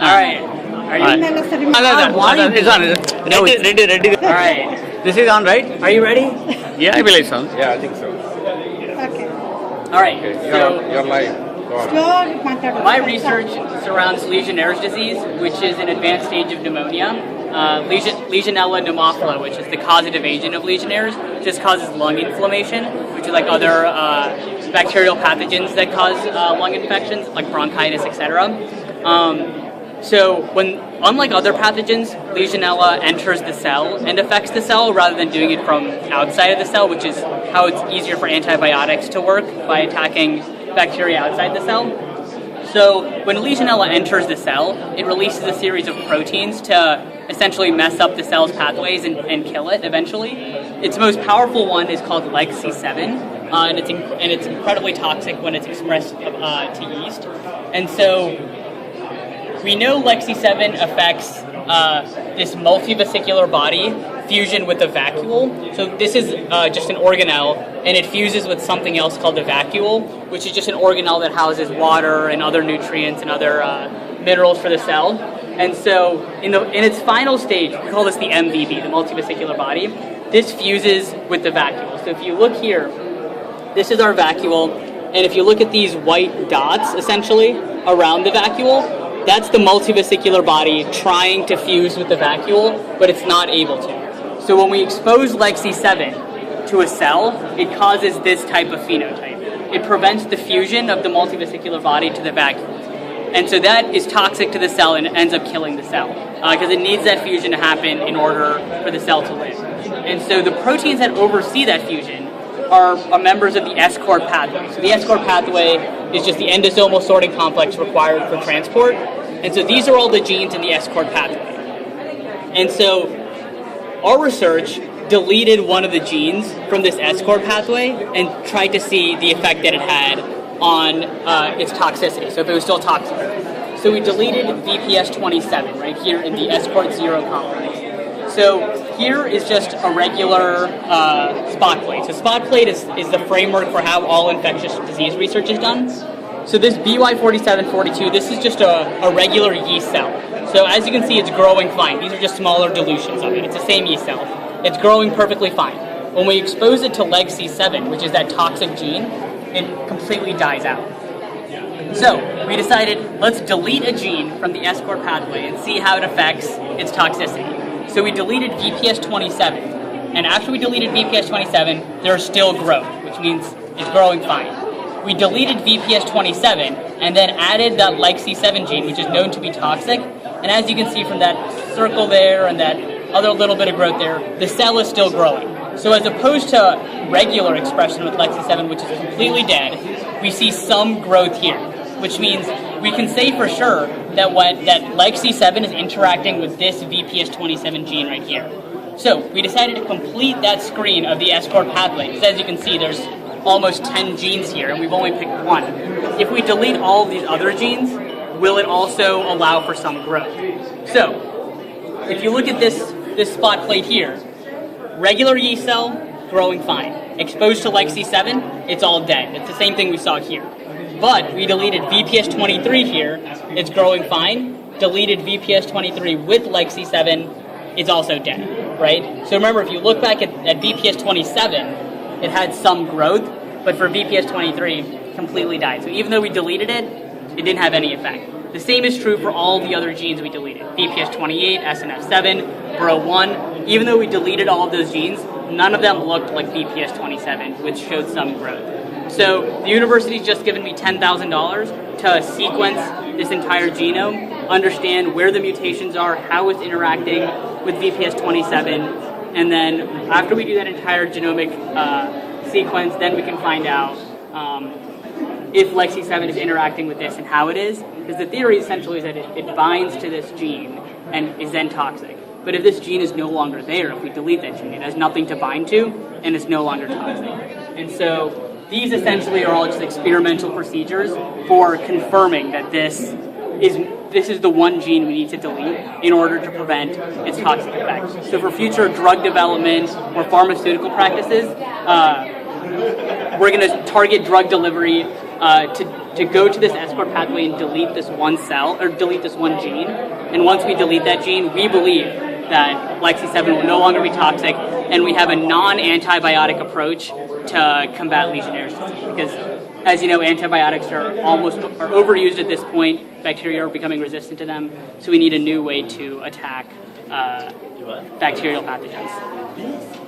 Alright. Are you? It's on. Ready. All right. This is on, right? Are you ready? Yeah, I believe so. Yeah, I think so. Okay. All right. Okay, So you're live. Go on. Slow. my research surrounds Legionnaires disease, which is an advanced stage of pneumonia. Legionella pneumophila, which is the causative agent of Legionnaires, just causes lung inflammation, which is like other bacterial pathogens that cause lung infections, like bronchitis, etc. So unlike other pathogens, Legionella enters the cell and affects the cell rather than doing it from outside of the cell, which is how it's easier for antibiotics to work, by attacking bacteria outside the cell. So when Legionella enters the cell, it releases a series of proteins to essentially mess up the cell's pathways and kill it eventually. Its most powerful one is called LegC7, and it's incredibly toxic when it's expressed to yeast. And so we know LegC7 affects this multivesicular body fusion with the vacuole. So this is just an organelle, and it fuses with something else called the vacuole, which is just an organelle that houses water and other nutrients and other minerals for the cell. And so in its final stage, we call this the MVB, the multivesicular body. This fuses with the vacuole. So if you look here, this is our vacuole, and if you look at these white dots, essentially, around the vacuole, that's the multivesicular body trying to fuse with the vacuole, but it's not able to. So when we expose LegC7 to a cell, it causes this type of phenotype. It prevents the fusion of the multivesicular body to the vacuole. And so that is toxic to the cell and ends up killing the cell, because it needs that fusion to happen in order for the cell to live. And so the proteins that oversee that fusion are members of the S-cord pathway. So the S-cord pathway is just the endosomal sorting complex required for transport. And so these are all the genes in the S-cord pathway. And so our research deleted one of the genes from this S-cord pathway and tried to see the effect that it had on its toxicity, so if it was still toxic. So we deleted VPS27 right here in the S-cord 0 complex. So here is just a regular spot plate. So spot plate is the framework for how all infectious disease research is done. So this BY4742, this is just a regular yeast cell. So as you can see, it's growing fine. These are just smaller dilutions of it. It's the same yeast cell. It's growing perfectly fine. When we expose it to LegC7, which is that toxic gene, it completely dies out. So we decided, let's delete a gene from the S-cord pathway and see how it affects its toxicity. So we deleted VPS27, and after we deleted VPS27, there's still growth, which means it's growing fine. We deleted VPS27 and then added that LegC7 gene, which is known to be toxic, and as you can see from that circle there and that other little bit of growth there, the cell is still growing. So as opposed to regular expression with LegC7, which is completely dead, we see some growth here, which means we can say for sure that that LegC7 is interacting with this VPS27 gene right here. So we decided to complete that screen of the S-cord pathway, because as you can see, there's almost 10 genes here, and we've only picked one. If we delete all of these other genes, will it also allow for some growth? So if you look at this spot plate here, regular yeast cell, growing fine. Exposed to LegC7, it's all dead. It's the same thing we saw here. But we deleted VPS23 here, it's growing fine. Deleted VPS23 with LegC7, it's also dead, right? So remember, if you look back at VPS27, it had some growth, but for VPS23, completely died. So even though we deleted it, it didn't have any effect. The same is true for all the other genes we deleted. VPS28, SNF7, BRO1. Even though we deleted all of those genes, none of them looked like VPS27, which showed some growth. So the university's just given me $10,000 to sequence this entire genome, understand where the mutations are, how it's interacting with VPS27, and then after we do that entire genomic sequence, then we can find out if LegC7 is interacting with this and how it is. Because the theory essentially is that it binds to this gene and is then toxic. But if this gene is no longer there, if we delete that gene, it has nothing to bind to and it's no longer toxic. And so these essentially are all just experimental procedures for confirming that this is the one gene we need to delete in order to prevent its toxic effects. So for future drug development or pharmaceutical practices, we're going to target drug delivery to to go to this escort pathway and delete this one cell, or delete this one gene. And once we delete that gene, we believe that Lexi7 will no longer be toxic, and we have a non-antibiotic approach to combat Legionnaires disease. Because, as you know, antibiotics are overused at this point. Bacteria are becoming resistant to them, so we need a new way to attack bacterial pathogens.